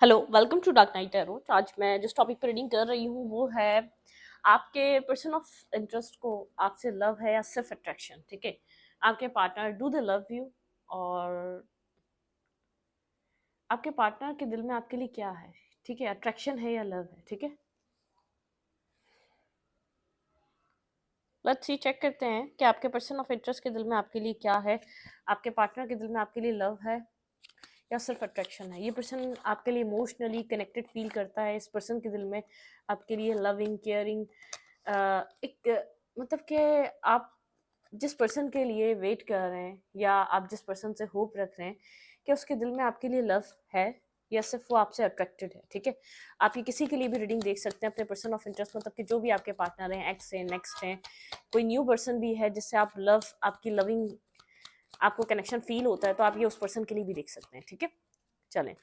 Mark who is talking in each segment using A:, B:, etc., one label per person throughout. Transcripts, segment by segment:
A: Hello, welcome to dark night tarot. आज मैं जिस टॉपिक पर रीडिंग कर रही हूँ वो है आपके पर्सन ऑफ इंटरेस्ट को आपसे लव है या सिर्फ अट्रैक्शन। ठीक है, आपके partner do they love you, और आपके पार्टनर के दिल में आपके लिए क्या है। ठीक है, अट्रैक्शन है या लव है। ठीक है, लेट्स सी, चेक करते हैं कि आपके पर्सन ऑफ इंटरेस्ट के दिल में आपके लिए क्या है। आपके पार्टनर के दिल में आपके लिए लव है या सिर्फ अट्रैक्शन है। ये पर्सन आपके लिए इमोशनली कनेक्टेड फील करता है। इस पर्सन के दिल में आपके लिए लविंग केयरिंग एक मतलब कि आप जिस पर्सन के लिए वेट कर रहे हैं या आप जिस पर्सन से होप रख रहे हैं कि उसके दिल में आपके लिए लव है या सिर्फ वो आपसे अट्रैक्टेड है। ठीक है, आप ये किसी के लिए भी रीडिंग देख सकते हैं अपने पर्सन ऑफ इंटरेस्ट, मतलब कि जो भी आपके पार्टनर हैं, एक्स हैं, नेक्स्ट हैं, कोई न्यू पर्सन भी है जिससे आप लव आपकी लविंग आपको कनेक्शन फील होता है, तो आप ये उस पर्सन के लिए भी देख सकते हैं। ठीक है, चलें,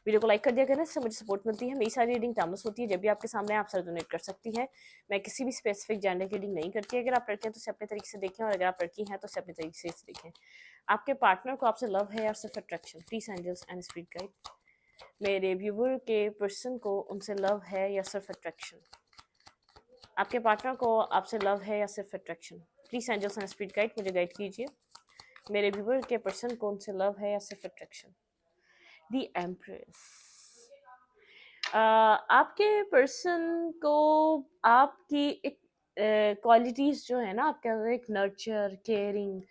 A: वीडियो को लाइक कर दिया करें, इससे मुझे सपोर्ट मिलती है। मेरी सारी रीडिंग टाइमलेस होती है, जब भी आपके सामने आप सर डोनेट कर सकती हैं। मैं किसी भी स्पेसिफिक जेंडर की रीडिंग नहीं करती। अगर आप लड़के हैं तो इसे अपने तरीके से देखें, और अगर आप लड़की हैं तो इसे अपने तरीके से देखें। आपके पार्टनर को आपसे लव है या सिर्फ attraction. Please angels and spirit guide, मेरे व्यूवर के पर्सन को उनसे लव है या सिर्फ अट्रैक्शन। आपके पार्टनर को आपसे लव है या सिर्फ attraction. Please angels and spirit guide मुझे गाइड कीजिए। मेरे व्यूवर के पर्सन को उनसे लव है या सिर्फ अट्रैक्शन। दी एम्प्रेस, आपके पर्सन को आपकी एक क्वालिटीज़ जो है ना आपके अंदर, एक नर्चर केयरिंग,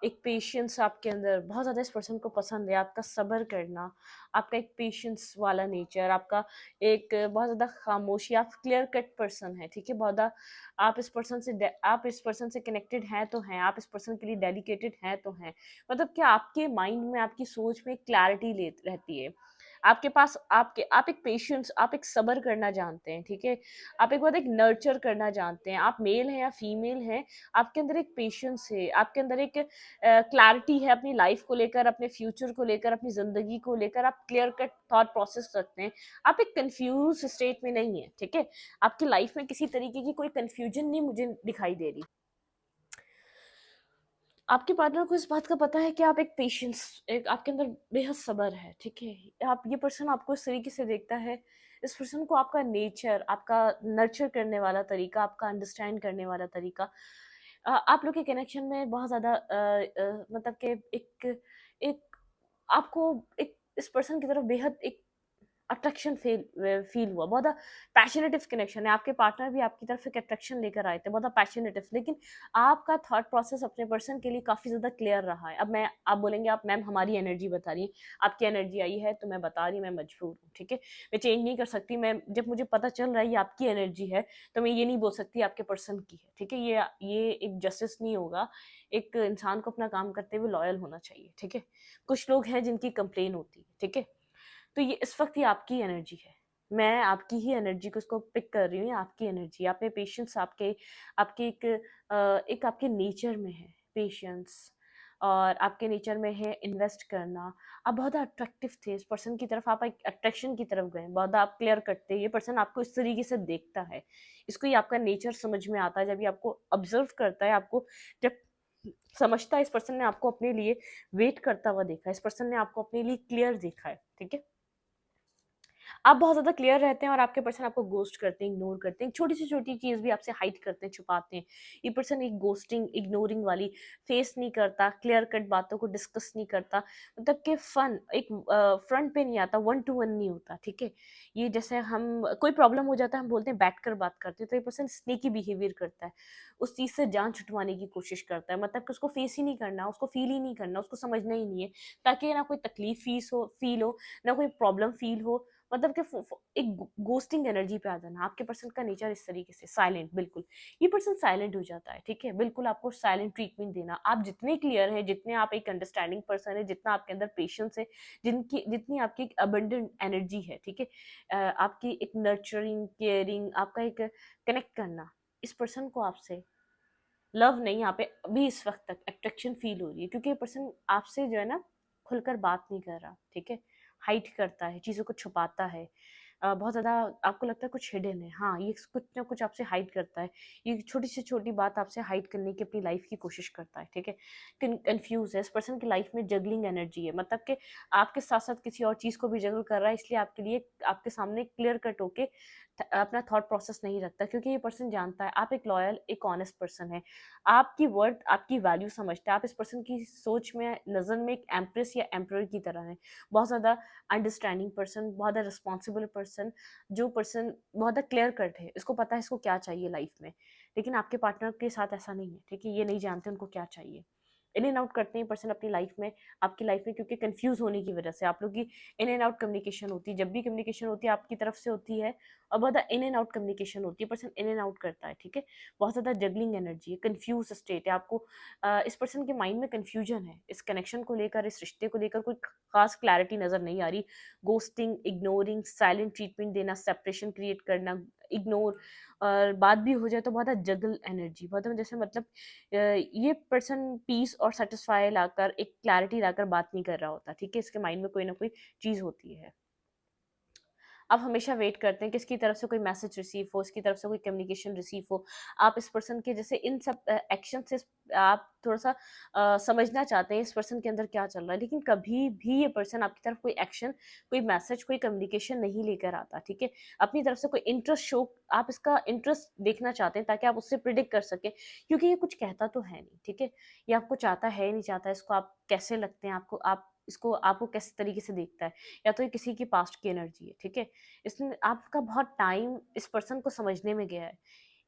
A: एक पेशेंस आपके अंदर बहुत ज़्यादा इस पर्सन को पसंद है। आपका सब्र करना, आपका एक पेशेंस वाला नेचर, आपका एक बहुत ज़्यादा खामोशी, आप क्लियर कट पर्सन है। ठीक है, बहुत ज़्यादा आप इस पर्सन से कनेक्टेड हैं तो हैं, आप इस पर्सन के लिए डेडिकेटेड हैं तो हैं। मतलब कि आपके माइंड में, आपकी सोच में क्लैरिटी रहती है। आपके पास आप एक पेशेंस, आप एक सब्र करना जानते हैं। ठीक है, आप एक बहुत एक नर्चर करना जानते हैं। आप मेल हैं या फीमेल हैं, आपके अंदर एक पेशेंस है, आपके अंदर एक क्लैरिटी है अपनी लाइफ को लेकर, अपने फ्यूचर को लेकर, अपनी ज़िंदगी को लेकर। आप क्लियर कट थॉट प्रोसेस रखते हैं। आप एक कंफ्यूज स्टेट में नहीं है। ठीक है, आपकी लाइफ में किसी तरीके की कोई कंफ्यूजन नहीं मुझे दिखाई दे रही। आपके पार्टनर को इस बात का पता है कि आप एक पेशेंस, एक आपके अंदर बेहद सब्र है। ठीक है, आप ये पर्सन आपको इस तरीके से देखता है। इस पर्सन को आपका नेचर, आपका नर्चर करने वाला तरीका, आपका अंडरस्टैंड करने वाला तरीका, आप लोग के कनेक्शन में बहुत ज़्यादा मतलब कि एक एक आपको एक इस पर्सन की तरफ बेहद एक अट्रैक्शन फील हुआ। बहुत पैशनेटिव कनेक्शन है। आपके पार्टनर भी आपकी तरफ एक अट्रैक्शन लेकर आए थे, बहुत पैशनेटिव, लेकिन आपका थॉट प्रोसेस अपने पर्सन के लिए काफ़ी ज़्यादा क्लियर रहा है। अब मैं आप बोलेंगे आप मैम हमारी एनर्जी बता रही हैं, आपकी एनर्जी आई है तो मैं बता रही हूँ, मैं मजबूर हूँ। ठीक है, मैं चेंज नहीं कर सकती। मैं जब मुझे पता चल रहा है ये आपकी एनर्जी है तो मैं ये नहीं बोल सकती आपके पर्सन की है। ठीक है, ये एक जस्टिस नहीं होगा। एक इंसान को अपना काम करते हुए लॉयल होना चाहिए। ठीक है, कुछ लोग हैं जिनकी कंप्लेन होती है। ठीक है, तो ये इस वक्त ये आपकी एनर्जी है। मैं आपकी ही एनर्जी को इसको पिक कर रही हूँ। ये आपकी एनर्जी, आप में पेशेंस, आपके आपके एक आपके नेचर में है पेशेंस, और आपके नेचर में है इन्वेस्ट करना। आप बहुत अट्रैक्टिव थे इस पर्सन की तरफ, आप एक अट्रैक्शन की तरफ गए, बहुत आप क्लियर करते हैं। ये पर्सन आपको इस तरीके से देखता है, इसको ये आपका नेचर समझ में आता है जब ये आपको ऑब्जर्व करता है। आपको जब समझता है, इस पर्सन ने आपको अपने लिए वेट करता हुआ देखा है, इस पर्सन ने आपको अपने लिए क्लियर देखा है। ठीक है, आप बहुत ज़्यादा क्लियर रहते हैं और आपके पर्सन आपको गोस्ट करते हैं, इग्नोर करते हैं। छोटी से छोटी चीज़ भी आपसे हाइड करते हैं, छुपाते हैं। ये पर्सन एक गोस्टिंग, इग्नोरिंग वाली फेस नहीं करता, क्लियर कट बातों को डिस्कस नहीं करता। मतलब कि फन एक फ्रंट पे नहीं आता, वन टू वन नहीं होता। ठीक है, ये जैसे हम कोई प्रॉब्लम हो जाता है, हम बोलते हैं बैठ कर बात करते हैं, तो ये पर्सन स्नेकी बिहेवियर करता है, उस चीज़ से जान छुटवाने की कोशिश करता है। मतलब कि उसको फेस ही नहीं करना, उसको फील ही नहीं करना, उसको समझना ही नहीं है, ताकि ना कोई तकलीफ फील हो, ना कोई प्रॉब्लम फील हो। मतलब कि एक गोस्टिंग एनर्जी पे आ जाना। आपके पर्सन का नेचर इस तरीके से साइलेंट, बिल्कुल ये पर्सन साइलेंट हो जाता है। ठीक है, बिल्कुल आपको साइलेंट ट्रीटमेंट देना। आप जितने क्लियर हैं, जितने आप एक अंडरस्टैंडिंग पर्सन है, जितना आपके अंदर पेशेंस है, जितनी आपकी एक अबंडेंट एनर्जी है। ठीक है, आपकी एक नर्चरिंग केयरिंग, आपका एक कनेक्ट करना, इस पर्सन को आपसे लव नहीं, यहाँ पे अभी इस वक्त तक अट्रैक्शन फील हो रही है, क्योंकि ये पर्सन आपसे जो है ना खुलकर बात नहीं कर रहा। ठीक है, हाइड करता है, चीज़ों को छुपाता है, बहुत ज़्यादा आपको लगता है कुछ हिडन है, हाँ, ये कुछ ना कुछ आपसे हाइड करता है, ये छोटी से छोटी बात आपसे हाइड करने की अपनी लाइफ की कोशिश करता है, ठीक है? कन्फ्यूज़ है, इस पर्सन की लाइफ में जगलिंग एनर्जी है, मतलब कि आपके साथ-साथ किसी और चीज़ को भी जगल कर रहा है, इसलिए आपके लिए आपके सामने क्लियर कट होके अपना थॉट प्रोसेस नहीं रखता, क्योंकि ये पर्सन जानता है आप एक लॉयल, एक ऑनेस्ट पर्सन है। आपकी वर्थ, आपकी वैल्यू समझता है। आप इस पर्सन की सोच में, नज़र में एक एम्प्रेस या एम्परर की तरह हैं। बहुत ज़्यादा अंडरस्टैंडिंग पर्सन, बहुत ज़्यादा रिस्पॉन्सिबल पर्सन, जो पर्सन बहुत ज़्यादा क्लियर कट है। इसको पता है इसको क्या चाहिए लाइफ में। लेकिन आपके पार्टनर के साथ ऐसा नहीं है, ठीक है? ये नहीं जानते उनको क्या चाहिए। इन एंड आउट करते हैं पर्सन अपनी लाइफ में, आपकी लाइफ में, क्योंकि कन्फ्यूज़ होने की वजह से। आप लोग की इन एंड आउट कम्युनिकेशन होती है। जब भी कम्युनिकेशन होती है आपकी तरफ से होती है, और बहुत ज़्यादा इन एंड आउट कम्युनिकेशन होती है। पर्सन इन एंड आउट करता है, ठीक है? बहुत ज़्यादा जगलिंग एनर्जी है, कन्फ्यूज़ स्टेट है। आपको इस पर्सन के माइंड में कन्फ्यूजन है। इस कनेक्शन को लेकर, इस रिश्ते को लेकर कोई खास क्लैरिटी नज़र नहीं आ रही। घोस्टिंग, इग्नोरिंग, साइलेंट ट्रीटमेंट देना, सेपरेशन क्रिएट करना, इग्नोर, और बात भी हो जाए तो बहुत ज़्यादा जगल एनर्जी, बहुत जैसे मतलब ये पर्सन पीस और सैटिस्फाई लाकर, एक क्लैरिटी लाकर बात नहीं कर रहा होता, ठीक है? इसके माइंड में कोई ना कोई चीज़ होती है। आप हमेशा वेट करते हैं कि इसकी तरफ से कोई मैसेज रिसीव हो, इसकी तरफ से कोई कम्युनिकेशन रिसीव हो। आप इस पर्सन के जैसे इन सब एक्शन से आप थोड़ा-सा समझना चाहते हैं इस पर्सन के अंदर क्या चल रहा है, लेकिन कभी भी ये पर्सन आपकी तरफ कोई एक्शन, कोई मैसेज, कोई कम्युनिकेशन नहीं लेकर आता, ठीक है? अपनी तरफ से कोई इंटरेस्ट शो, आप इसका इंटरेस्ट देखना चाहते हैं ताकि आप उससे प्रिडिक्ट कर सकें, क्योंकि ये कुछ कहता तो है नहीं, ठीक है? ये आपको चाहता है, नहीं चाहता है, इसको आप कैसे लगते हैं, आपको किस तरीके से देखता है, या तो ये किसी की पास्ट की एनर्जी है, ठीक है? इसने आपका बहुत टाइम इस पर्सन को समझने में गया है।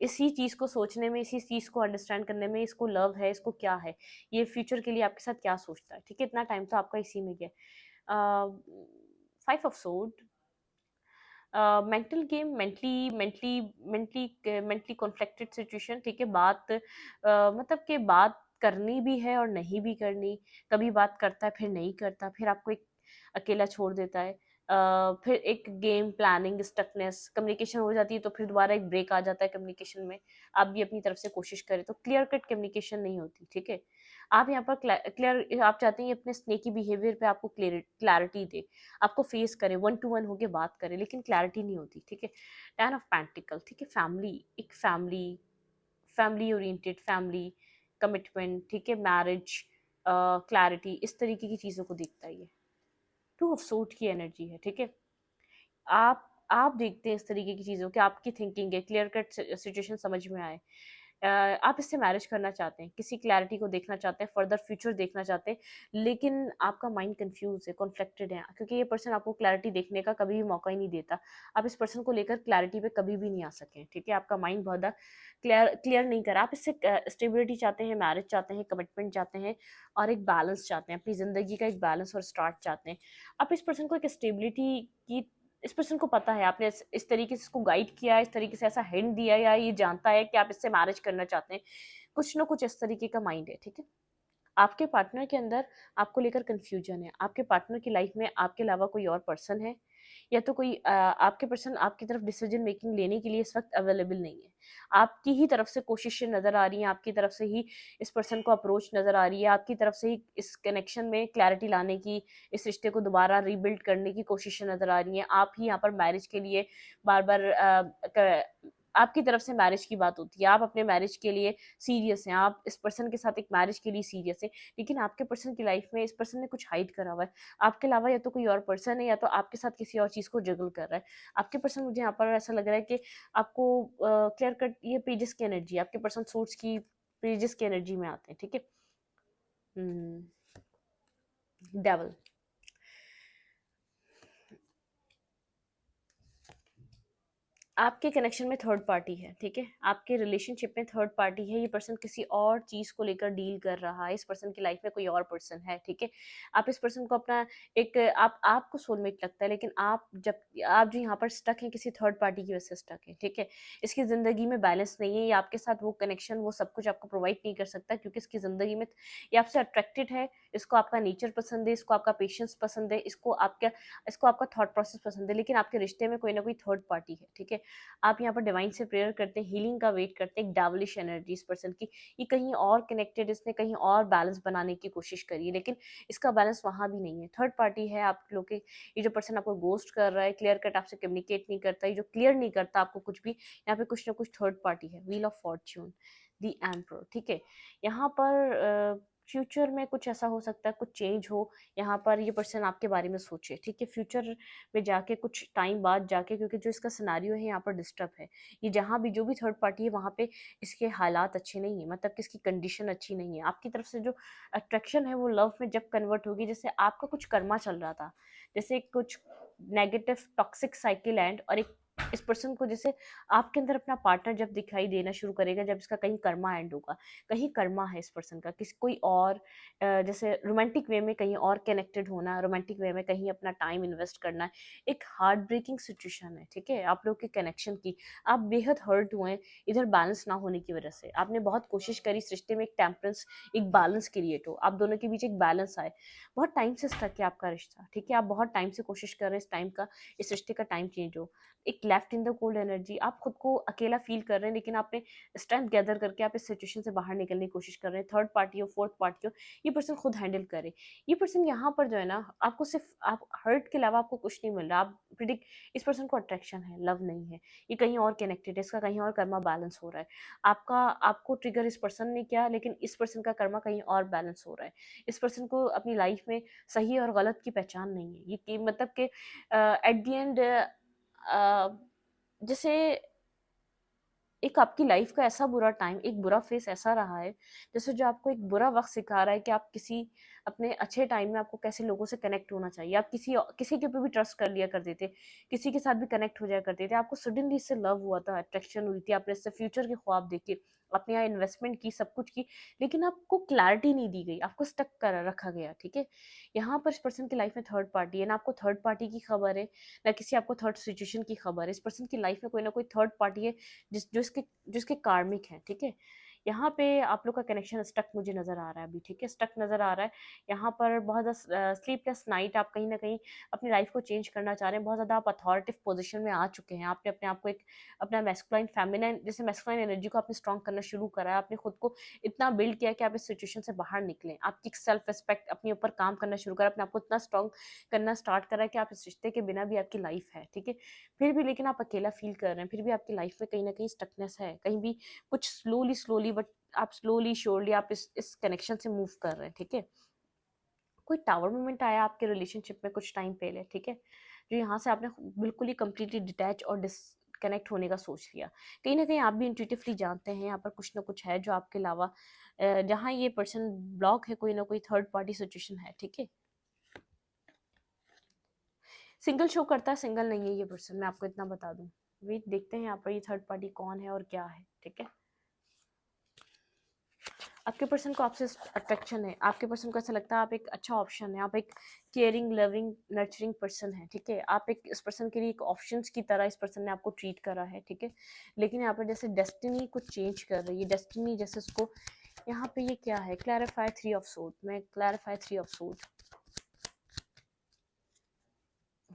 A: इसी चीज़ को सोचने में, इसी चीज़ को अंडरस्टैंड करने में, इसको लव है, इसको क्या है, ये फ्यूचर के लिए आपके साथ क्या सोचता है, ठीक है? इतना टाइम तो आपका इसी में गया। अ, 5 of sword, mental game, mentally conflicted situation, ठीक है? मतलब कि बात करनी भी है और नहीं भी करनी। कभी बात करता है, फिर नहीं करता, फिर आपको एक अकेला छोड़ देता है। फिर एक गेम प्लानिंग, स्टकनेस, कम्युनिकेशन हो जाती है तो फिर दोबारा एक ब्रेक आ जाता है कम्युनिकेशन में। आप भी अपनी तरफ से कोशिश करें तो क्लियर कट कम्युनिकेशन नहीं होती, ठीक है? आप यहाँ पर क्लियर, आप चाहते हैं अपने स्नेकी बिहेवियर पे आपको क्लैरिटी दे, आपको फेस करे, वन टू वन होके बात करे, लेकिन क्लैरिटी नहीं होती, ठीक है? 10 ऑफ पेंटिकल, ठीक है? एक फैमिली ओरिएंटेड, फैमिली कमिटमेंट, ठीक है? मैरिज, क्लैरिटी, इस तरीके की चीज़ों को देखता है ये। 2 ऑफ सोर्ड की एनर्जी है, ठीक है? आप देखते हैं इस तरीके की चीज़ों की, आपकी थिंकिंग है, क्लियर कट सिचुएशन समझ में आए। आप इससे मैरिज करना चाहते हैं, किसी क्लैरिटी को देखना चाहते हैं, फर्दर फ्यूचर देखना चाहते हैं, लेकिन आपका माइंड कन्फ्यूज़ है, कॉन्फ्लिक्टेड है, क्योंकि ये पर्सन आपको क्लैरिटी देखने का कभी भी मौका ही नहीं देता। आप इस पर्सन को लेकर क्लैरिटी पे कभी भी नहीं आ सके, ठीक है? आपका माइंड बहुत ज़्यादा क्लियर नहीं कर रहा। आप इससे स्टेबिलिटी चाहते हैं, मैरिज चाहते हैं, कमिटमेंट चाहते हैं, और एक बैलेंस चाहते हैं, अपनी ज़िंदगी का एक बैलेंस और स्टार्ट चाहते हैं। आप इस पर्सन को एक स्टेबिलिटी की, इस पर्सन को पता है आपने इस तरीके से इसको गाइड किया है, इस तरीके से ऐसा हिंट दिया है, या ये जानता है कि आप इससे मैरिज करना चाहते हैं। कुछ ना कुछ इस तरीके का माइंड है, ठीक है? आपके पार्टनर के अंदर आपको लेकर कन्फ्यूजन है। आपके पार्टनर की लाइफ में आपके अलावा कोई और पर्सन है, या तो कोई आपके पर्सन आपकी तरफ डिसीजन मेकिंग लेने के लिए इस वक़्त अवेलेबल नहीं है। आपकी ही तरफ से कोशिशें नज़र आ रही हैं, आपकी तरफ से ही इस पर्सन को अप्रोच नज़र आ रही है, आपकी तरफ से ही इस कनेक्शन में क्लैरिटी लाने की, इस रिश्ते को दोबारा रीबिल्ड करने की कोशिशें नज़र आ रही हैं। आप ही यहाँ पर मैरिज के लिए बार-बार आपकी तरफ से मैरिज की बात होती है। आप अपने मैरिज के लिए सीरियस हैं, आप इस पर्सन के साथ एक मैरिज के लिए सीरियस हैं, लेकिन आपके पर्सन की लाइफ में इस पर्सन ने कुछ हाइड करा हुआ है। आपके अलावा या तो कोई और पर्सन है, या तो आपके साथ किसी और चीज़ को जगल कर रहा है। आपके पर्सन, मुझे यहाँ पर ऐसा लग रहा है कि आपको क्लियर कट, ये पेजेस की एनर्जी है, आपके पर्सन सोर्स की पेजेस की एनर्जी में आते हैं, ठीक है? डेविल, आपके कनेक्शन में थर्ड पार्टी है, ठीक है? आपके रिलेशनशिप में थर्ड पार्टी है, ये पर्सन किसी और चीज़ को लेकर डील कर रहा है, इस पर्सन की लाइफ में कोई और पर्सन है, ठीक है? आप इस पर्सन को अपना एक आपको सोलमेट लगता है, लेकिन आप जो यहाँ पर स्टक हैं, किसी थर्ड पार्टी की वजह से स्टक हैं, ठीक है? इसकी ज़िंदगी में बैलेंस नहीं है, ये आपके साथ वो कनेक्शन, वो सब कुछ आपको प्रोवाइड नहीं कर सकता, क्योंकि इसकी ज़िंदगी में ये आपसे अट्रैक्टेड है, इसको आपका नेचर पसंद है, इसको आपका पेशेंस पसंद है, इसको आपका थॉट प्रोसेस पसंद है, लेकिन आपके रिश्ते में कोई ना कोई थर्ड पार्टी है, ठीक है? आप यहाँ पर डिवाइन से प्रेयर करते हैं, हीलिंग का वेट करते हैं, एक डेविलिश एनर्जी इस पर्सन की, ये कहीं और कनेक्टेड, इसने कहीं और बैलेंस बनाने की कोशिश करी है, लेकिन इसका बैलेंस वहाँ भी नहीं है। थर्ड पार्टी है आप लोग के, ये जो पर्सन आपको गोस्ट कर रहा है, क्लियर कट आपसे कम्युनिकेट नहीं करता, ये जो क्लियर नहीं करता आपको कुछ भी, यहाँ पे कुछ ना कुछ थर्ड पार्टी है। Wheel of Fortune, the emperor, ठीक है। यहाँ पर फ्यूचर में कुछ ऐसा हो सकता है, कुछ चेंज हो, यहाँ पर ये पर्सन आपके बारे में सोचे, ठीक है, फ्यूचर में जाके, कुछ टाइम बाद जाके, क्योंकि जो इसका सिनारियो है यहाँ पर डिस्टर्ब है। ये जहाँ भी जो भी थर्ड पार्टी है वहाँ पे इसके हालात अच्छे नहीं है, मतलब कि इसकी कंडीशन अच्छी नहीं है। आपकी तरफ से जो अट्रैक्शन है वो लव में जब कन्वर्ट होगी, जैसे आपका कुछ कर्मा चल रहा था, जैसे कुछ नेगेटिव टॉक्सिक साइकिल एंड, और एक इस पर्सन को जैसे आपके अंदर अपना पार्टनर जब दिखाई देना शुरू करेगा, जब इसका कहीं कर्मा एंड होगा, कहीं कर्मा है इस पर्सन का, किसी कोई और जैसे रोमांटिक वे में कहीं और कनेक्टेड होना, रोमांटिक वे में कहीं अपना टाइम इन्वेस्ट करना है, एक हार्ट ब्रेकिंग सिचुएशन है, ठीक है, आप लोग के कनेक्शन की, आप बेहद हर्ट हुए हैं इधर बैलेंस ना होने की वजह से। आपने बहुत कोशिश करी इस रिश्ते में एक टेम्परेंस, एक बैलेंस क्रिएट हो, आप दोनों के बीच एक बैलेंस आए। बहुत टाइम से स्टक है आपका रिश्ता, ठीक है, आप बहुत टाइम से कोशिश कर रहे हैं इस टाइम का, इस रिश्ते का टाइम चेंज हो। एक left in the cold energy, आप खुद को अकेला फील कर रहे हैं, लेकिन आपने स्ट्रेंथ गैदर करके आप इस सिचुएशन से बाहर निकलने की कोशिश कर रहे हैं। थर्ड पार्टी हो, फोर्थ पार्टी हो, ये पर्सन खुद हैंडल करे। ये पर्सन यहाँ पर जो है ना, आपको सिर्फ आप हर्ट के अलावा आपको कुछ नहीं मिल रहा। आप प्रिडिक्ट, इस पर्सन को अट्रैक्शन है, लव नहीं है, ये कहीं और कनेक्टेड है, इसका कहीं और कर्मा बैलेंस हो रहा है। आपका, आपको ट्रिगर इस पर्सन ने किया, लेकिन इस पर्सन का कर्मा कहीं और बैलेंस हो रहा है। इस पर्सन को अपनी लाइफ में सही और गलत की पहचान नहीं है, ये मतलब कि एट द एंड जैसे एक आपकी लाइफ का ऐसा बुरा टाइम, एक बुरा फेस ऐसा रहा है, जैसे जो आपको एक बुरा वक्त सिखा रहा है कि आप किसी अपने अच्छे टाइम में आपको कैसे लोगों से कनेक्ट होना चाहिए। आप किसी किसी के ऊपर भी ट्रस्ट कर लिया करते थे, किसी के साथ भी कनेक्ट हो जाया करते थे, आपको सडनली इससे लव हुआ था, अट्रैक्शन हुई थी, आपने इससे फ्यूचर के ख्वाब देखे, अपने यहाँ इन्वेस्टमेंट की, सब कुछ की, लेकिन आपको क्लैरिटी नहीं दी गई, आपको स्टक कर रखा गया, ठीक है। यहाँ पर इस पर्सन की लाइफ में थर्ड पार्टी है, ना आपको थर्ड पार्टी की खबर है, ना किसी आपको थर्ड सिचुएशन की खबर है। इस पर्सन की लाइफ में कोई ना कोई थर्ड पार्टी है जिसके कार्मिक हैं, ठीक है। यहाँ पे आप लोग का कनेक्शन स्टक मुझे नज़र आ रहा है अभी, ठीक है, स्टक नज़र आ रहा है। यहाँ पर बहुत ज़्यादा स्लीपलेस नाइट, आप कहीं ना कहीं अपनी लाइफ को चेंज करना चाह रहे हैं, बहुत ज़्यादा आप अथॉरिटिव पोजीशन में आ चुके हैं, आपने अपने आप को एक अपना मैस्कुलाइन फेमिनाइन, जैसे मैस्कुलाइन एनर्जी को आपने स्ट्रॉन्ग करना शुरू करा है, आपने खुद को इतना बिल्ड किया कि आप इस सिचुएशन से बाहर निकलें, आपकी सेल्फ रिस्पेक्ट अपने ऊपर काम करना शुरू करा, अपने आप को इतना स्ट्रॉन्ग करना स्टार्ट करा है कि आप इस रिश्ते के बिना भी आपकी लाइफ है, ठीक है। फिर भी लेकिन आप अकेला फील कर रहे हैं, फिर भी आपकी लाइफ में कहीं ना कहीं स्टकनेस है, कहीं भी कुछ स्लोली स्लोली, बट आप स्लोली श्योरली आप इस कनेक्शन से मूव कर रहे हैं, ठीक है। कोई टावर मोमेंट आया आपके रिलेशनशिप में कुछ टाइम पहले, ठीक है, जो यहाँ से आपने बिल्कुल ही कंप्लीटली डिटैच और डिसकनेक्ट होने का सोच लिया। कहीं ना कहीं आप भी इंट्यूटिवली जानते हैं यहाँ पर कुछ ना कुछ है जो आपके अलावा, जहाँ ये पर्सन ब्लॉक है, कोई ना कोई थर्ड पार्टी सिचुएशन है, ठीक है। सिंगल शो करता है, सिंगल नहीं है ये पर्सन, मैं आपको इतना बता दूं। वेट, देखते हैं यहाँ पर ये थर्ड पार्टी कौन है और क्या है, ठीक है। आपके पर्सन को आपसे अट्रैक्शन है, आपके पर्सन को ऐसा लगता है आप एक अच्छा ऑप्शन है, आप एक केयरिंग, लविंग, नर्चरिंग पर्सन है, ठीक है। आप एक इस पर्सन के लिए एक ऑप्शंस की तरह इस पर्सन ने आपको ट्रीट करा है, ठीक है। लेकिन यहाँ पर जैसे डेस्टिनी कुछ चेंज कर रही है, डेस्टिनी जैसे उसको, यहाँ पे ये क्या है, क्लैरिफाई थ्री ऑफ सोड, मैं क्लैरिफाई थ्री ऑफ सोड,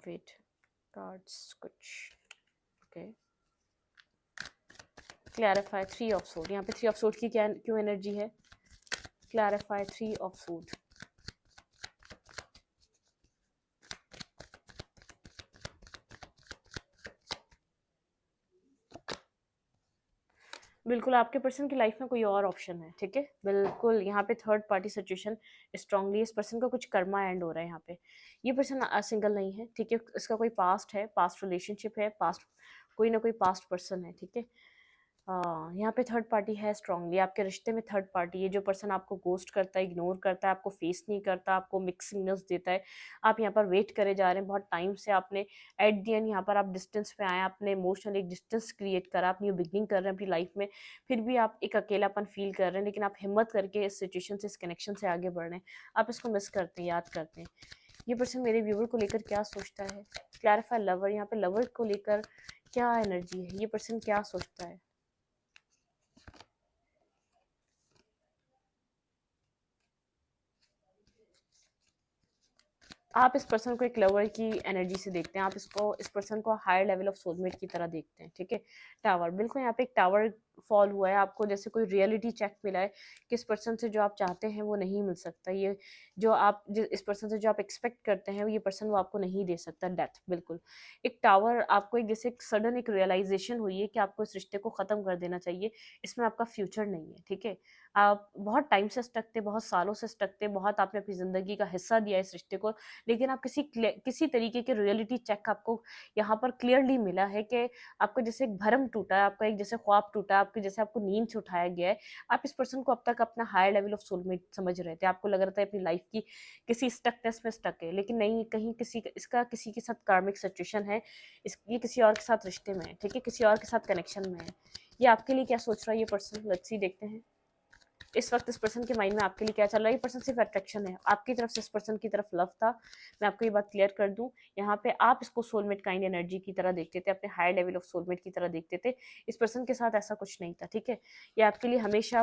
A: वेट, कार्ड्स कुछ, ओके, क्लैरिफाई थ्री ऑफ सोड, यहाँ पे थ्री ऑफ सोड की क्या क्यों एनर्जी है, क्लैरिफाई थ्री ऑफ सोड। बिल्कुल आपके पर्सन की लाइफ में कोई और ऑप्शन है, ठीक है, बिल्कुल यहाँ पे थर्ड पार्टी सिचुएशन स्ट्रांगली, इस पर्सन का कुछ कर्मा एंड हो रहा है यहाँ पे। ये पर्सन सिंगल नहीं है, ठीक है, इसका कोई पास्ट है, पास्ट रिलेशनशिप है, पास्ट कोई ना कोई पास्ट पर्सन है, ठीक है। यहाँ पे थर्ड पार्टी है स्ट्रांगली, आपके रिश्ते में थर्ड पार्टी है। जो पर्सन आपको गोस्ट करता है, इग्नोर करता है, आपको फेस नहीं करता, आपको मिक्स सिग्नल्स देता है, आप यहाँ पर वेट करे जा रहे हैं बहुत टाइम से, आपने एट दी एंड यहाँ पर आप डिस्टेंस पे आए, आपने इमोशनल एक डिस्टेंस क्रिएट करा, आप न्यू बिगनिंग कर रहे हैं अपनी लाइफ में, फिर भी आप एक अकेलापन फील कर रहे हैं, लेकिन आप हिम्मत करके इस सिचुएशन से, इस कनेक्शन से आगे बढ़ रहे हैं। आप इसको मिस करते हैं, याद करते हैं। ये पर्सन मेरे व्यूवर को लेकर क्या सोचता है, क्लैरिफाई लवर, यहाँ पे लवर को लेकर क्या एनर्जी है, ये पर्सन क्या सोचता है। आप इस पर्सन को एक लवर की एनर्जी से देखते हैं, आप इस पर्सन को हायर लेवल ऑफ सोलमेट की तरह देखते हैं, ठीक है। टावर, बिल्कुल यहाँ पे एक टावर फॉल हुआ है, आपको जैसे कोई रियलिटी चेक मिला है कि इस पर्सन से जो आप चाहते हैं वो नहीं मिल सकता, ये इस पर्सन से जो आप एक्सपेक्ट करते हैं ये पर्सन वो आपको नहीं दे सकता, डेथ, बिल्कुल। एक टावर, आपको एक जैसे सडन एक रियलाइजेशन हुई है कि आपको इस रिश्ते को ख़त्म कर देना चाहिए, इसमें आपका फ्यूचर नहीं है, ठीक है। आप बहुत टाइम से स्टक थे, बहुत सालों से स्टक थे, बहुत आपने अपनी ज़िंदगी का हिस्सा दिया इस रिश्ते को, लेकिन आप किसी तरीके के रियलिटी चेक आपको यहाँ पर क्लियरली मिला है कि आपको जैसे एक भरम टूटा है, आपका एक जैसे ख्वाब टूटा है, आपके जैसे आपको नींद से उठाया गया है। आप इस पर्सन को अब तक अपना हायर लेवल ऑफ सोलमेट समझ रहे थे, आपको लग रहा था अपनी लाइफ की किसी स्टकनेस में स्टक है, लेकिन नहीं, कहीं इसका किसी के साथ कार्मिक सिचुएशन है, ये किसी और के साथ रिश्ते में है, ठीक है, किसी और के साथ कनेक्शन में है। ये आपके लिए क्या सोच रहा है ये पर्सन, लेट्स सी, देखते हैं इस वक्त इस पर्सन के माइंड में आपके लिए क्या चल रहा है। ये पर्सन सिर्फ अट्रैक्शन है, आपकी तरफ से इस पर्सन की तरफ लव था। मैं आपको ये बात क्लियर कर दूं, यहाँ पे आप इसको सोलमेट काइंड एनर्जी की तरह देखते थे, अपने हायर लेवल ऑफ सोलमेट की तरह देखते थे। इस पर्सन के साथ ऐसा कुछ नहीं था, ठीक है। ये आपके लिए हमेशा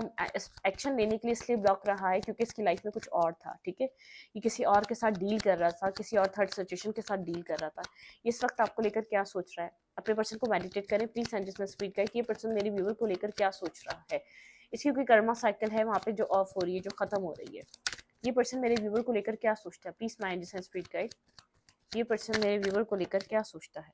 A: एक्शन लेने के लिए इसलिए ब्लॉक रहा है क्योंकि इसकी लाइफ में कुछ और था, ठीक है। ये किसी और के साथ डील कर रहा था, किसी और थर्ड सिचुएशन के साथ डील कर रहा था। इस वक्त आपको लेकर क्या सोच रहा है, अपने पर्सन को मेडिटेट करें प्लीज, एंड जिसमें स्पीड का ये पर्सन मेरे व्यूअर को लेकर क्या सोच रहा है। इसकी कोई कर्मा साइकिल है वहाँ पे जो ऑफ हो रही है, जो खत्म हो रही है। ये पर्सन मेरे व्यूवर को लेकर क्या सोचता है, प्लीज माइंड जिस स्पीड गाइड, ये पर्सन मेरे व्यूवर को लेकर क्या सोचता है।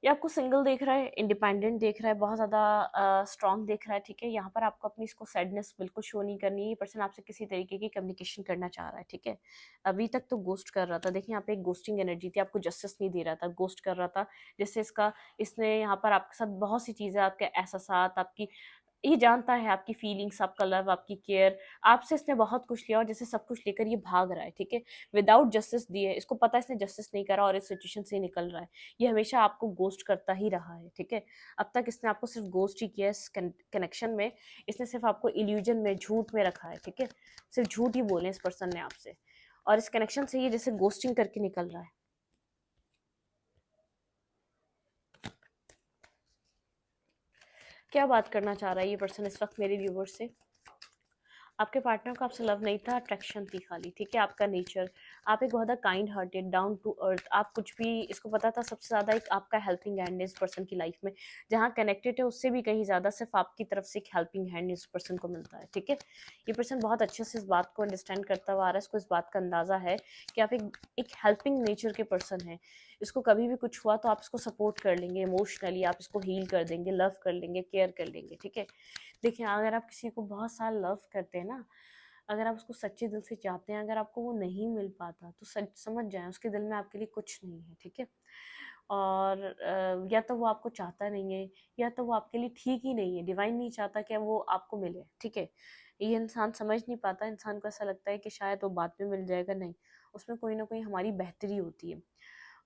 A: ये आपको सिंगल देख रहा है, इंडिपेंडेंट देख रहा है, बहुत ज़्यादा स्ट्रॉन्ग देख रहा है, ठीक है। यहाँ पर आपको अपनी इसको सैडनेस बिल्कुल शो नहीं करनी है। ये पर्सन आपसे किसी तरीके की कम्युनिकेशन करना चाह रहा है, ठीक है। अभी तक तो गोस्ट कर रहा था, देखिए यहाँ पे एक गोस्टिंग एनर्जी थी, आपको जस्टिस नहीं दे रहा था, गोस्ट कर रहा था। जिससे इसने यहाँ पर आपके साथ बहुत सी चीज़ें, आपके एहसास, आपकी, ये जानता है आपकी फीलिंग्स, आपका लव, आपकी केयर, आपसे इसने बहुत कुछ लिया और जैसे सब कुछ लेकर ये भाग रहा है, ठीक है। विदाउट जस्टिस दिए, इसको पता है इसने जस्टिस नहीं करा और इस सिचुएशन से निकल रहा है। ये हमेशा आपको गोस्ट करता ही रहा है, ठीक है। अब तक इसने आपको सिर्फ गोस्ट ही किया, इस कनेक्शन में इसने सिर्फ आपको इल्यूजन में, झूठ में रखा है, ठीक है। सिर्फ झूठ ही बोले इस पर्सन ने आपसे, और इस कनेक्शन से ये जैसे गोस्टिंग करके निकल रहा है। क्या बात करना चाह रहा है ये पर्सन इस वक्त मेरे व्यूवर से। आपके पार्टनर को आपसे लव नहीं था, अट्रैक्शन थी खाली, ठीक है। आपका नेचर, आप एक बहुत kind hearted, down to earth, आप कुछ भी, इसको पता था सबसे ज़्यादा एक आपका हेल्पिंग हैंड है इस पर्सन की लाइफ में। जहाँ कनेक्टेड है उससे भी कहीं ज़्यादा सिर्फ आपकी तरफ से एक हेल्पिंग हैंड इस पर्सन को मिलता है, ठीक है। ये पर्सन बहुत अच्छे से इस बात को अंडरस्टैंड करता हुआ आ रहा है, इसको इस बात का अंदाज़ा है कि आप एक हेल्पिंग नेचर के पर्सन हैं। इसको कभी भी कुछ हुआ तो आप इसको सपोर्ट कर लेंगे इमोशनली, आप इसको हील कर देंगे, लव कर लेंगे, केयर कर लेंगे, ठीक है। देखिए, अगर आप किसी को बहुत सारा लव करते हैं ना, अगर आप उसको सच्चे दिल से चाहते हैं, अगर आपको वो नहीं मिल पाता तो सच समझ जाएं उसके दिल में आपके लिए कुछ नहीं है, ठीक है। और या तो वो आपको चाहता नहीं है, या तो वो आपके लिए ठीक ही नहीं है, डिवाइन नहीं चाहता कि वो आपको मिले, ठीक है। ये इंसान समझ नहीं पाता, इंसान को ऐसा लगता है कि शायद वो बाद में मिल जाएगा, नहीं, उसमें कोई ना कोई हमारी बेहतरी होती है।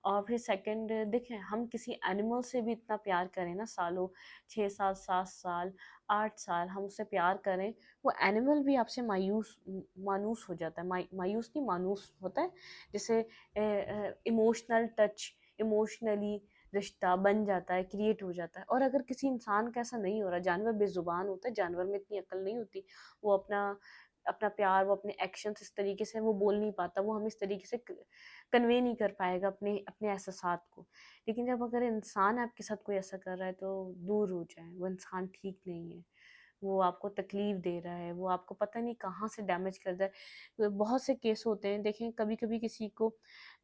A: और फिर सेकंड, देखें, हम किसी एनिमल से भी इतना प्यार करें ना, सालों, 6 साल, 7 साल, 8 साल हम उससे प्यार करें, वो एनिमल भी आपसे मायूस हो जाता है, मायूस नहीं, मानूस होता है। जैसे इमोशनल टच, इमोशनली रिश्ता बन जाता है, क्रिएट हो जाता है। और अगर किसी इंसान का ऐसा नहीं हो रहा, जानवर बेजुबान होता है, जानवर में इतनी अक्ल नहीं होती, वो अपना अपना प्यार, वो अपने एक्शंस इस तरीके से वो बोल नहीं पाता, वो हमें इस तरीके से कन्वे नहीं कर पाएगा अपने अपने एहसासात को। लेकिन जब अगर इंसान आपके साथ कोई ऐसा कर रहा है तो दूर हो जाए, वो इंसान ठीक नहीं है, वो आपको तकलीफ दे रहा है, वो आपको पता नहीं कहाँ से डैमेज कर रहा है। तो बहुत से केस होते हैं, देखें, कभी कभी किसी को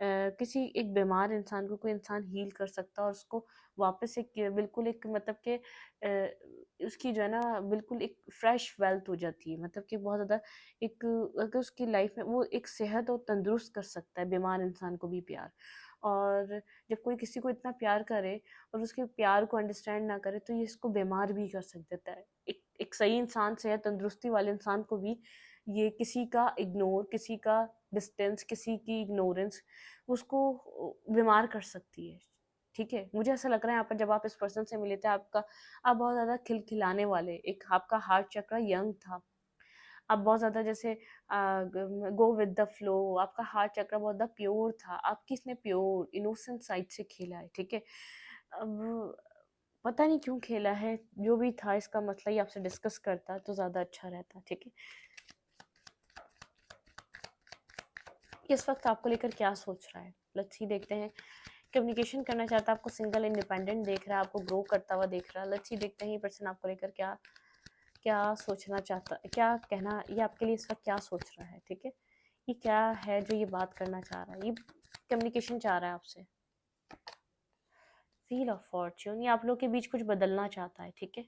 A: किसी एक बीमार इंसान को कोई इंसान हील कर सकता है और उसको वापस एक बिल्कुल एक मतलब के उसकी जो है ना बिल्कुल एक फ्रेश वेल्थ हो जाती है, मतलब कि बहुत ज़्यादा एक, अगर उसकी लाइफ में वो एक सेहत और तंदुरुस्त कर सकता है बीमार इंसान को भी प्यार। और जब कोई किसी को इतना प्यार करे और उसके प्यार को अंडरस्टैंड ना करे तो ये इसको बीमार भी कर सक देता है। एक सही इंसान, सेहत तंदुरुस्ती वाले इंसान को भी ये किसी का इग्नोर, किसी का डिस्टेंस, किसी की इग्नोरेंस उसको बीमार कर सकती है, ठीक है। मुझे ऐसा लग रहा है यहाँ पर जब आप इस पर्सन से मिले थे, आप बहुत ज़्यादा खिलखिलाने वाले, एक आपका हार्ट चक्र यंग था, आप बहुत ज़्यादा जैसे गो विद द फ्लो, आपका हार्ट चक्र बहुत ज़्यादा प्योर था, आपकी इसने प्योर इनोसेंट साइड से खेला है, ठीक है। अब पता नहीं क्यों खेला है, जो भी था इसका मसला ही आपसे डिस्कस करता तो ज़्यादा अच्छा रहता, ठीक है। इस वक्त आपको लेकर क्या सोच रहा है, लेट्स सी देखते हैं। कम्युनिकेशन करना चाहता है, आपको सिंगल इंडिपेंडेंट देख रहा है, आपको ग्रो करता हुआ देख रहा है। लेट्स सी देखते हैं ये पर्सन आपको लेकर क्या क्या सोचना चाहता है, क्या कहना, ये आपके लिए इस वक्त क्या सोच रहा है, ठीक है। ये क्या है जो ये बात करना चाह रहा है, ये कम्युनिकेशन चाह रहा है आपसे। व्हील ऑफ फॉर्च्यून, ये आप लोग के बीच कुछ बदलना चाहता है, ठीक है।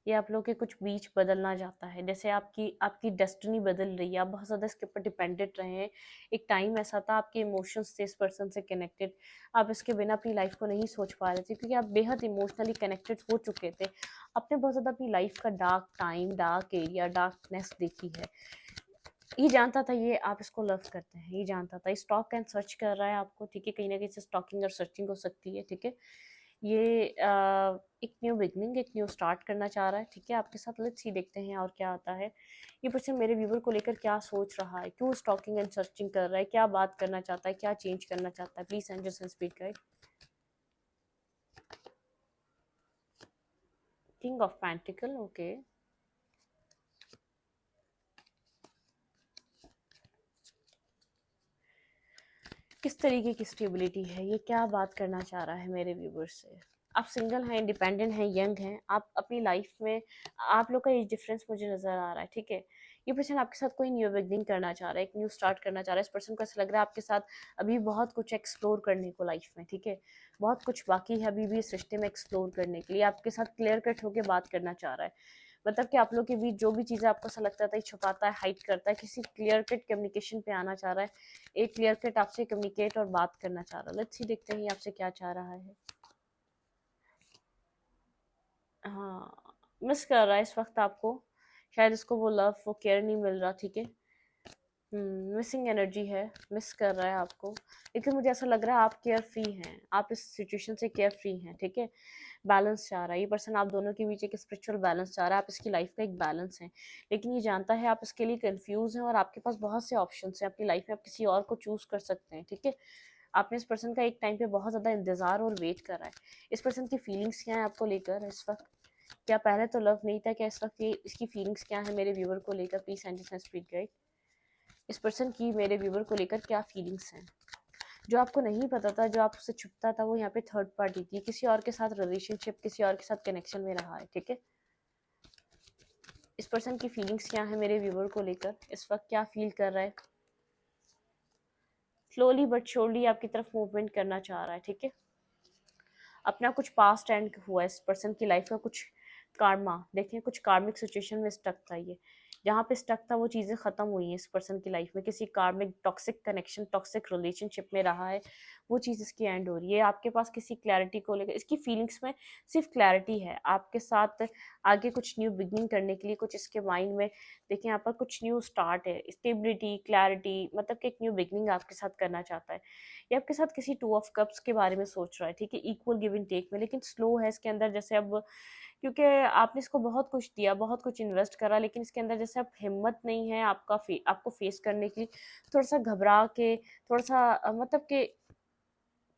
A: ये आप लोग के कुछ बीच बदलना चाहता है, जैसे आपकी आपकी डेस्टिनी बदल रही है, आप बहुत ज़्यादा इसके ऊपर डिपेंडेंट रहे हैं। एक टाइम ऐसा था आपके इमोशंस थे इस पर्सन से कनेक्टेड, आप इसके बिना अपनी लाइफ को नहीं सोच पा रहे थे, क्योंकि आप बेहद इमोशनली कनेक्टेड हो चुके थे। आपने बहुत ज़्यादा अपनी लाइफ का dark time, dark area, darkness देखी है। ये जानता था, ये आप इसको लव करते हैं, ये जानता था। स्टॉक एंड सर्च कर रहा है आपको, ठीक है। कहीं ना कहीं से स्टॉकिंग और सर्चिंग हो सकती है, ठीक है। ये एक न्यू बिगनिंग, एक न्यू स्टार्ट करना चाह रहा है, ठीक है, आपके साथ। लेट्स सी देखते हैं और क्या आता है। ये पर्सन मेरे व्यूवर को लेकर क्या सोच रहा है, क्यों स्टॉकिंग एंड सर्चिंग कर रहा है, क्या बात करना चाहता है, क्या चेंज करना चाहता है। Please angels and spirit guide. King of pentacle, okay. किस तरीके की स्टेबिलिटी है, ये क्या बात करना चाह रहा है मेरे व्यूवर्स से। आप सिंगल हैं, इंडिपेंडेंट हैं, यंग हैं, आप अपनी लाइफ में, आप लोग का एज डिफरेंस मुझे नज़र आ रहा है, ठीक है। ये पर्सन आपके साथ कोई न्यू बिगनिंग करना चाह रहा है, एक न्यू स्टार्ट करना चाह रहा है। इस पर्सन को ऐसा लग रहा है आपके साथ अभी बहुत कुछ एक्सप्लोर करने को लाइफ में, ठीक है। बहुत कुछ बाकी है अभी भी इस रिश्ते में एक्सप्लोर करने के लिए। आपके साथ क्लियर कट होकर बात करना चाह रहा है, मतलब कि आप लोग के बीच जो भी चीज़ें आपको ऐसा लगता था छुपाता है, हाइड करता है, किसी क्लियर कट कम्युनिकेशन पे आना चाह रहा है। एक क्लियर कट आपसे कम्युनिकेट और बात करना चाह रहा है। लेट्स सी देखते हैं ये आपसे क्या चाह रहा है। हाँ, मिस कर रहा है इस वक्त आपको, शायद इसको वो लव, वो केयर नहीं मिल रहा, ठीक है। मिसिंग एनर्जी है, मिस कर रहा है आपको। लेकिन मुझे ऐसा लग रहा है आप केयर फ्री हैं, आप इस सिचुएशन से केयर फ्री हैं, ठीक है। बैलेंस चाह रहा है ये पर्सन, आप दोनों के बीच एक स्पिरिचुअल बैलेंस चाह रहा है, आप इसकी लाइफ का एक बैलेंस है। लेकिन ये जानता है आप इसके लिए कंफ्यूज हैं, और आपके पास बहुत से ऑप्शन हैं अपनी लाइफ में, आप किसी और को चूज कर सकते हैं, ठीक है। आपने इस पर्सन का एक टाइम पे बहुत ज़्यादा इंतजार और वेट कर रहा है। इस पर्सन की फीलिंग्स क्या है आपको लेकर इस वक्त, क्या पहले तो लव नहीं था, क्या इस वक्त ये इसकी फीलिंग्स क्या है मेरे व्यूवर को लेकर। Please and speed guide. इस पर्सन की मेरे व्यूवर को लेकर क्या फीलिंग्स हैं, जो आपको नहीं पता था, जो आपसे छुपता था, वो यहाँ पे थर्ड पार्टी थी, किसी और के साथ रिलेशनशिप, किसी और के साथ कनेक्शन में रहा है, ठीक है। इस पर्सन की फीलिंग्स क्या है मेरे व्यूवर को लेकर, इस वक्त क्या फील कर रहा है। स्लोली बट श्योरली आपकी तरफ मूवमेंट करना चाह रहा है, ठीक है। अपना कुछ पास्ट एंड हुआ है इस पर्सन की लाइफ का, कुछ कार्मा, देखिए कुछ कार्मिक सिचुएशन में स्टक था ये, जहाँ पे स्टक था वो चीज़ें ख़त्म हुई हैं इस पर्सन की लाइफ में। किसी कार्मिक टॉक्सिक कनेक्शन, टॉक्सिक रिलेशनशिप में रहा है, वो चीज़ इसकी एंड हो रही है। आपके पास किसी क्लैरिटी को लेकर, इसकी फीलिंग्स में सिर्फ क्लैरिटी है आपके साथ आगे कुछ न्यू बिगनिंग करने के लिए, कुछ इसके माइंड में। देखिए यहाँ पर कुछ न्यू स्टार्ट है, स्टेबिलिटी, क्लैरिटी, मतलब कि एक न्यू बिगनिंग आपके साथ करना चाहता है। ये आपके साथ किसी टू ऑफ कप्स के बारे में सोच रहा है, ठीक है, इक्वल गिव एंड टेक में, लेकिन स्लो है इसके अंदर। जैसे अब, क्योंकि आपने इसको बहुत कुछ दिया, बहुत कुछ इन्वेस्ट करा, लेकिन इसके अंदर जैसे अब हिम्मत नहीं है आपको फेस करने की। थोड़ा सा घबरा के, थोड़ा सा मतलब कि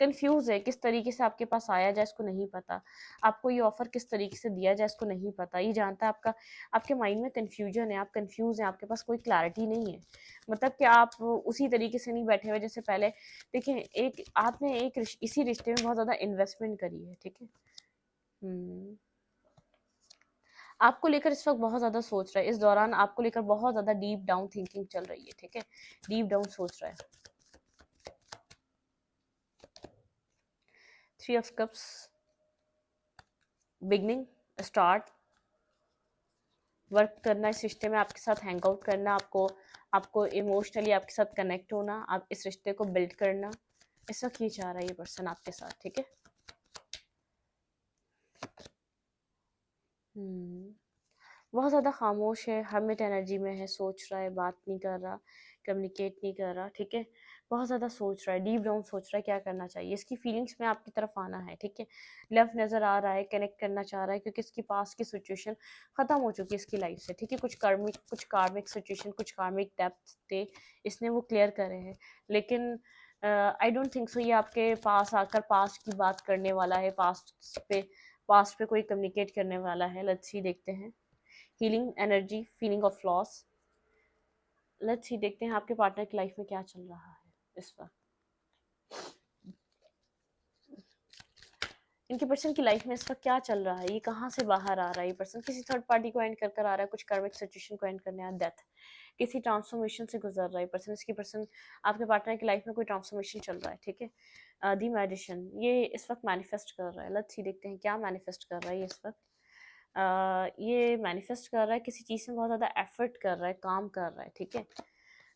A: कंफ्यूज है, किस तरीके से आपके पास आया जाए इसको नहीं पता, आपको ये ऑफर किस तरीके से दिया जाए इसको नहीं पता। ये जानता है आपका, आपके माइंड में कंफ्यूजन है, आप कंफ्यूज हैं, आपके पास कोई क्लैरिटी नहीं है। मतलब कि आप उसी तरीके से नहीं बैठे हुए जैसे पहले। देखिए एक आपने इसी रिश्ते में बहुत ज़्यादा इन्वेस्टमेंट करी है, ठीक है। हम्म आपको लेकर इस वक्त बहुत ज़्यादा सोच रहा है, इस दौरान आपको लेकर बहुत ज़्यादा डीप डाउन थिंकिंग चल रही है, ठीक है। डीप डाउन सोच रहा है। Three of cups, beginning, start, work करना इस रिश्ते में, आपके साथ हैंग आउट करना, आपको आपको इमोशनली आपके साथ कनेक्ट होना, आप इस रिश्ते को बिल्ड करना, इस वक्त ये चाह रहा है ये पर्सन आपके साथ, ठीक है। बहुत ज़्यादा खामोश है, हर्मिट एनर्जी में है, सोच रहा है, बात नहीं कर रहा, कम्युनिकेट नहीं कर रहा, ठीक है। बहुत ज़्यादा सोच रहा है, डीप डाउन सोच रहा है क्या करना चाहिए। इसकी फीलिंग्स में आपकी तरफ आना है, ठीक है। लव नज़र आ रहा है, कनेक्ट करना चाह रहा है, क्योंकि इसकी पास की सिचुएशन ख़त्म हो चुकी है इसकी लाइफ से, ठीक है। कुछ कार्मिक सिचुएशन, कुछ कार्मिक डेप्थ थे, इसने वो क्लियर करे हैं। लेकिन आई डोंट थिंक सो ये आपके पास आकर पास्ट की बात करने वाला है, पास्ट पे कोई कम्युनिकेट करने वाला है। लेट्स सी देखते हैं। Healing energy, feeling of loss, let's see, देखते हैं आपके पार्टनर की लाइफ में क्या चल रहा है इस वक्त। इनके पर्सन की लाइफ में इस वक्त क्या चल रहा है, ये कहाँ से बाहर आ रहा है, ये पर्सन किसी थर्ड पार्टी को एंड कर कर आ रहा है, कुछ कार्मिक सिचुएशन को एंड करने आ, डेथ, किसी ट्रांसफॉर्मेशन से गुजर रहा है पर्सन। इसकी पर्सन, आपके पार्टनर की लाइफ में कोई ट्रांसफॉर्मेशन चल रहा है, ठीक है। दी मैजिशियन, ये इस वक्त मैनिफेस्ट कर रहा है। लेट्स सी, देखते हैं क्या मैनिफेस्ट कर रहा है ये इस वक्त। ये मैनिफेस्ट कर रहा है, किसी चीज़ में बहुत ज़्यादा एफर्ट कर रहा है, काम कर रहा है, ठीक है।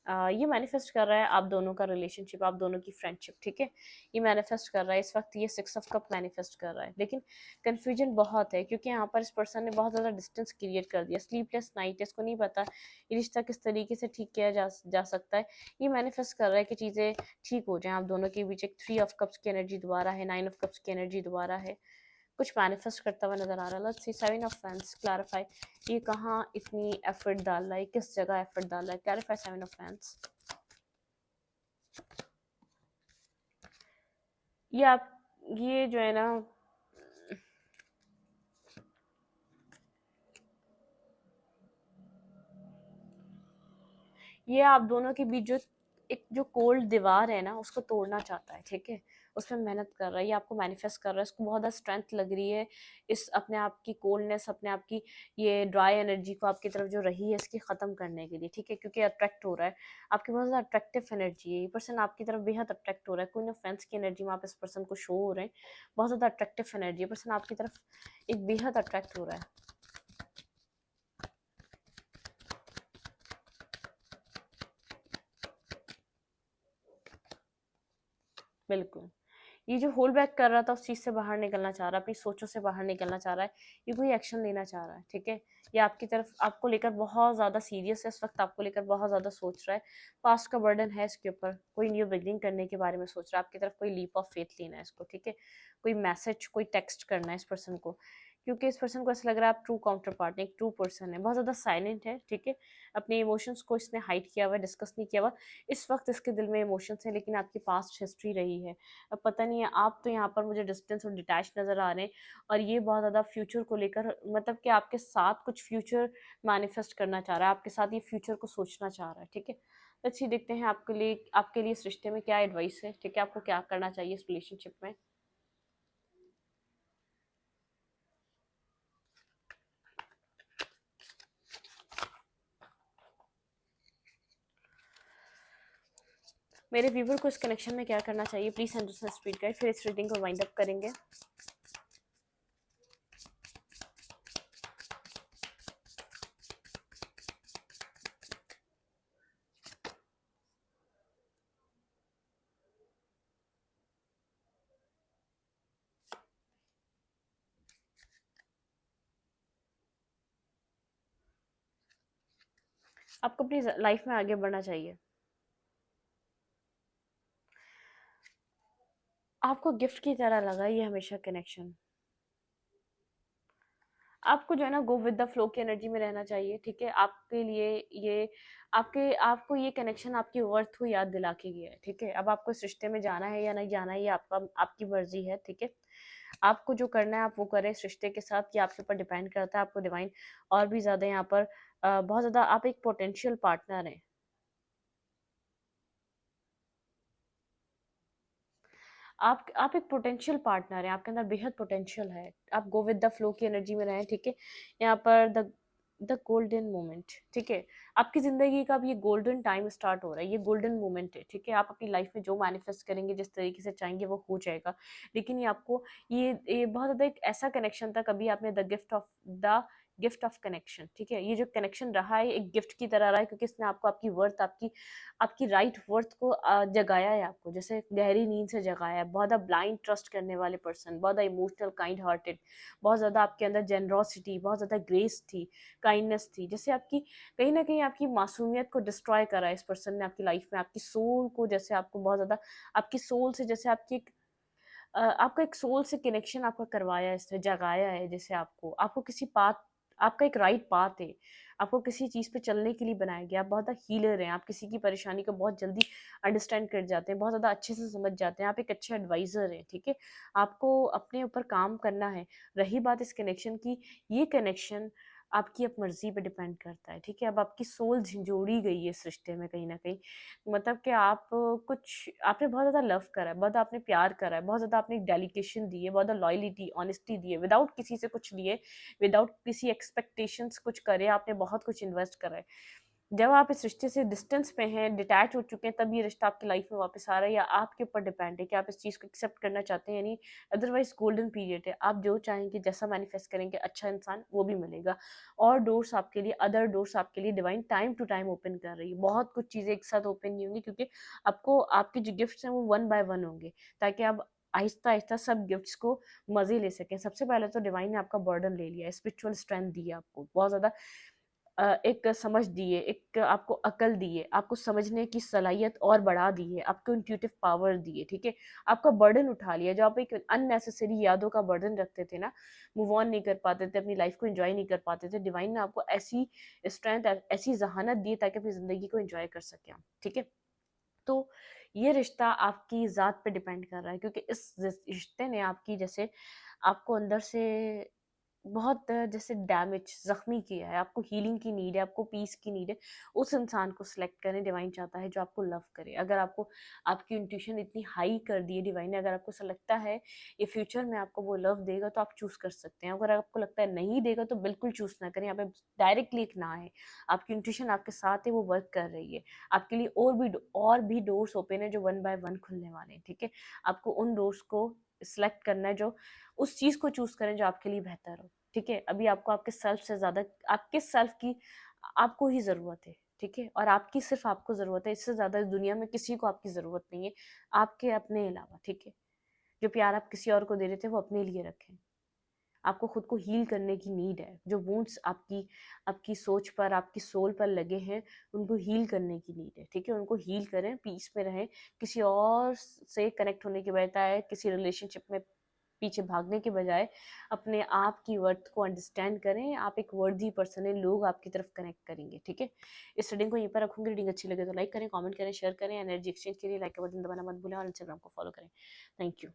A: ये मैनिफेस्ट कर रहा है आप दोनों का रिलेशनशिप, आप दोनों की फ्रेंडशिप, ठीक है। ये मैनिफेस्ट कर रहा है इस वक्त, ये 6 ऑफ कप मैनिफेस्ट कर रहा है। लेकिन कन्फ्यूजन बहुत है, क्योंकि यहाँ पर इस पर्सन ने बहुत ज़्यादा डिस्टेंस क्रिएट कर दिया, स्लीपलेस नाइट, इसको नहीं पता ये रिश्ता किस तरीके से ठीक किया जा सकता है। ये मैनिफेस्ट कर रहा है कि चीज़ें ठीक हो जाएं आप दोनों के बीच। एक 3 ऑफ कप्स की एनर्जी दोबारा है, 9 ऑफ कप्स की एनर्जी दोबारा है, कुछ मैनिफेस्ट करता हुआ नजर आ रहा है। Let's see 7 of fans, clarify, ये कहाँ इतनी एफर्ट डाल रहा है, किस जगह एफर्ट डाल रहा है, क्लैरिफाई 7 ऑफ फैंस। ये आप, ये जो है ना, ये आप दोनों के बीच जो एक जो कोल्ड दीवार है ना, उसको तोड़ना चाहता है, ठीक है। उसमें मेहनत कर रहा है, ये आपको मैनिफेस्ट कर रहा है, इसको बहुत ज़्यादा स्ट्रेंथ लग रही है इस अपने आप की कोल्डनेस, अपने आप की ये ड्राई एनर्जी को आपकी तरफ जो रही है इसकी ख़त्म करने के लिए, ठीक है। क्योंकि अट्रैक्ट हो रहा है, आपकी बहुत ज़्यादा अट्रैक्टिव एनर्जी है, ये पर्सन आपकी तरफ बेहद अट्रैक्ट हो रहा है। कोई ऑफेंस की एनर्जी में आप इस पर्सन को शो हो रहे हैं, बहुत ज़्यादा अट्रैक्टिव एनर्जी है, पर्सन आपकी तरफ एक बेहद अट्रैक्ट हो रहा है। बिल्कुल, ये जो होल्ड बैक कर रहा था उस चीज़ से बाहर निकलना चाह रहा है, अपनी सोचों से बाहर निकलना चाह रहा है, ये कोई एक्शन लेना चाह रहा है, ठीक है। ये आपकी तरफ, आपको लेकर बहुत ज़्यादा सीरियस है इस वक्त, आपको लेकर बहुत ज़्यादा सोच रहा है, पास्ट का बर्डन है इसके ऊपर, कोई न्यू बिगनिंग करने के बारे में सोच रहा है, आपकी तरफ कोई लीप ऑफ फेथ लेना है इसको, ठीक है। कोई मैसेज, कोई टेक्स्ट करना है इस पर्सन को, क्योंकि इस पर्सन को ऐसा लग रहा है आप ट्रू काउंटर पार्ट, एक ट्रू पर्सन है, बहुत ज़्यादा साइलेंट है, ठीक है। अपने इमोशंस को इसने हाइड किया हुआ है, डिस्कस नहीं किया हुआ। इस वक्त इसके दिल में इमोशंस हैं, लेकिन आपकी पास्ट हिस्ट्री रही है। अब पता नहीं है, आप तो यहाँ पर मुझे डिस्टेंस और डिटैच नज़र आ रहे हैं, और ये बहुत ज़्यादा फ्यूचर को लेकर, मतलब कि आपके साथ कुछ फ्यूचर मैनिफेस्ट करना चाह रहा है, आपके साथ ये फ्यूचर को सोचना चाह रहा है, ठीक है। लेट्स सी, देखते हैं आपके लिए इस रिश्ते में क्या एडवाइस है, ठीक है, आपको क्या करना चाहिए इस रिलेशनशिप में। मेरे व्यूवर को इस कनेक्शन में क्या करना चाहिए, प्लीज अंडरस्टैंड स्पीड गाइड, फिर इस रीडिंग को वाइंड अप करेंगे। आपको अपनी लाइफ में आगे बढ़ना चाहिए। आपको गिफ्ट की तरह लगा ये हमेशा कनेक्शन। आपको जो है ना गो विद द फ्लो की एनर्जी में रहना चाहिए, ठीक है। आपके लिए ये आपको ये कनेक्शन आपकी वर्थ को याद दिला के गया है, ठीक है। अब आपको इस रिश्ते में जाना है या नहीं जाना है, ये आपकी मर्जी है, ठीक है। आपको जो करना है आप वो करें इस रिश्ते के साथ, ये आपके ऊपर डिपेंड करता है। आपको डिवाइन और भी ज़्यादा यहाँ पर बहुत ज़्यादा, आप एक पोटेंशियल पार्टनर हैं। आप एक पोटेंशियल पार्टनर हैं, आपके अंदर बेहद पोटेंशियल है। आप गो विद द फ्लो की एनर्जी में रहें, ठीक है। यहाँ पर द गोल्डन मोमेंट, ठीक है। आपकी ज़िंदगी का अब ये गोल्डन टाइम स्टार्ट हो रहा है, ये गोल्डन मोमेंट है, ठीक है। आप अपनी लाइफ में जो मैनिफेस्ट करेंगे, जिस तरीके से चाहेंगे, वो हो जाएगा। लेकिन ये आपको, ये बहुत ज़्यादा एक ऐसा कनेक्शन था, कभी आपने द गिफ्ट ऑफ कनेक्शन, ठीक है। ये जो कनेक्शन रहा है एक गिफ्ट की तरह रहा है, क्योंकि इसने आपको आपकी वर्थ, आपकी आपकी राइट वर्थ को जगाया है, आपको जैसे गहरी नींद से जगाया है। बहुत ज़्यादा ब्लाइंड ट्रस्ट करने वाले पर्सन, बहुत ज़्यादा इमोशनल, काइंड हार्टेड, बहुत ज़्यादा आपके अंदर जेनरोसिटी, बहुत ज़्यादा ग्रेस थी, काइंडनेस थी, जैसे आपकी कहीं ना कहीं आपकी मासूमियत को डिस्ट्रॉय करा है इस पर्सन ने आपकी लाइफ में। आपकी सोल को, जैसे आपको बहुत ज़्यादा आपकी सोल से, जैसे आपकी आपका एक सोल से कनेक्शन आपका करवाया है इसने, जगाया है। जैसे आपको आपको किसी पाथ, आपका एक राइट पाथ है, आपको किसी चीज़ पे चलने के लिए बनाया गया। आप बहुत ज़्यादा हीलर हैं, आप किसी की परेशानी को बहुत जल्दी अंडरस्टैंड कर जाते हैं, बहुत ज़्यादा अच्छे से समझ जाते हैं, आप एक अच्छे एडवाइज़र हैं, ठीक है। आपको अपने ऊपर काम करना है। रही बात इस कनेक्शन की, ये कनेक्शन आपकी अब मर्ज़ी पे डिपेंड करता है, ठीक है? अब आपकी सोल झिंझोड़ी गई है इस रिश्ते में कहीं न कहीं। मतलब कि आप कुछ आपने बहुत ज़्यादा लव करा है, बहुत ज़्यादा आपने प्यार करा है, बहुत ज़्यादा आपने डेडिकेशन दी है, बहुत ज़्यादा लॉयल्टी, ऑनेस्टी दी है, विदाउट किसी से कुछ लिए, विदाउट किसी एक्सपेक्टेशंस कुछ करे, आपने बहुत कुछ इन्वेस्ट करा है। जब आप इस रिश्ते से डिस्टेंस पे हैं, डिटैच हो चुके हैं, तब ये रिश्ता आपकी लाइफ में वापस आ रहा है या आपके ऊपर डिपेंड है कि आप इस चीज़ को एक्सेप्ट करना चाहते हैं या नहीं। अदरवाइज़ गोल्डन पीरियड है, आप जो चाहेंगे, जैसा मैनिफेस्ट करेंगे अच्छा इंसान, वो भी मिलेगा। और डोर्स आपके लिए अदर डोर्स आपके लिए divine time to time open कर रही है। बहुत कुछ चीज़ें एक साथ ओपन नहीं होंगी क्योंकि आपको आपके जो गिफ्ट्स हैं वो वन बाय वन होंगे, ताकि आप आहिस्ता-आहिस्ता सब गिफ्ट्स को मज़े ले सकें। सबसे पहले तो डिवाइन ने आपका बर्डन ले लिया है, स्पिरिचुअल स्ट्रेंथ दी है आपको, बहुत ज़्यादा एक समझ दी है, एक आपको अकल दी है, आपको समझने की सलाहियत और बढ़ा दी है, आपको इंट्यूटिव पावर दी है, ठीक है? आपका बर्डन उठा लिया, जो आप एक अननेसेसरी यादों का बर्डन रखते थे ना, मूव ऑन नहीं कर पाते थे, अपनी लाइफ को एन्जॉय नहीं कर पाते थे, डिवाइन ने आपको ऐसी स्ट्रेंथ, ऐसी ज़हानत दी है ताकि अपनी ज़िंदगी को एन्जॉय कर सकें आप, ठीक है? तो ये रिश्ता आपकी ज़ात पे डिपेंड कर रहा है क्योंकि इस रिश्ते ने आपकी जैसे आपको अंदर से बहुत जैसे डैमेज ज़ख्मी किया है, आपको हीलिंग की नीड है, आपको पीस की नीड है, उस इंसान को सिलेक्ट करें। डिवाइन चाहता है जो आपको लव करे। अगर आपको आपकी इंट्यूशन इतनी हाई कर दी है डिवाइन ने, अगर आपको ऐसा लगता है ये फ्यूचर में आपको वो लव देगा तो आप चूज़ कर सकते हैं। अगर आपको लगता है नहीं देगा तो बिल्कुल चूज़ ना करें, यहाँ पे डायरेक्टली एक ना है। आपकी इंट्यूशन आपके साथ है, वो वर्क कर रही है। आपके लिए और भी डोर्स ओपन है जो वन बाय वन खुलने वाले हैं, ठीक है? आपको उन डोर्स को सिलेक्ट करना है, जो उस चीज़ को चूज़ करें जो आपके लिए बेहतर हो। ठीक है? अभी आपको आपके सेल्फ से ज़्यादा आपके सेल्फ की आपको ही ज़रूरत है, ठीक है? और आपकी सिर्फ़ आपको ज़रूरत है, इससे ज़्यादा इस दुनिया में किसी को आपकी ज़रूरत नहीं है, आपके अपने अलावा, ठीक है? जो प्यार आप किसी और को दे रहे थे, वो अपने लिए रखें। आपको खुद को हील करने की नीड है। जो वुंड्स आपकी आपकी सोच पर, आपकी सोल पर लगे हैं, उनको हील करने की नीड है, ठीक है? उनको हील करें, पीस में रहें, किसी और से कनेक्ट होने के बजाय, किसी रिलेशनशिप में पीछे भागने के बजाय अपने आप की वर्थ को अंडरस्टैंड करें। आप एक वर्दी पर्सन हैं, लोग आपकी तरफ कनेक्ट करेंगे, ठीक है? इस रीडिंग को यहीं पर रखूँगी। रीडिंग अच्छी लगे तो लाइक करें, कमेंट करें, शेयर करें। एनर्जी एक्सचेंज के लिए लाइक का बटन दबाना मत भूलें और इंस्टाग्राम को फॉलो करें। Thank you.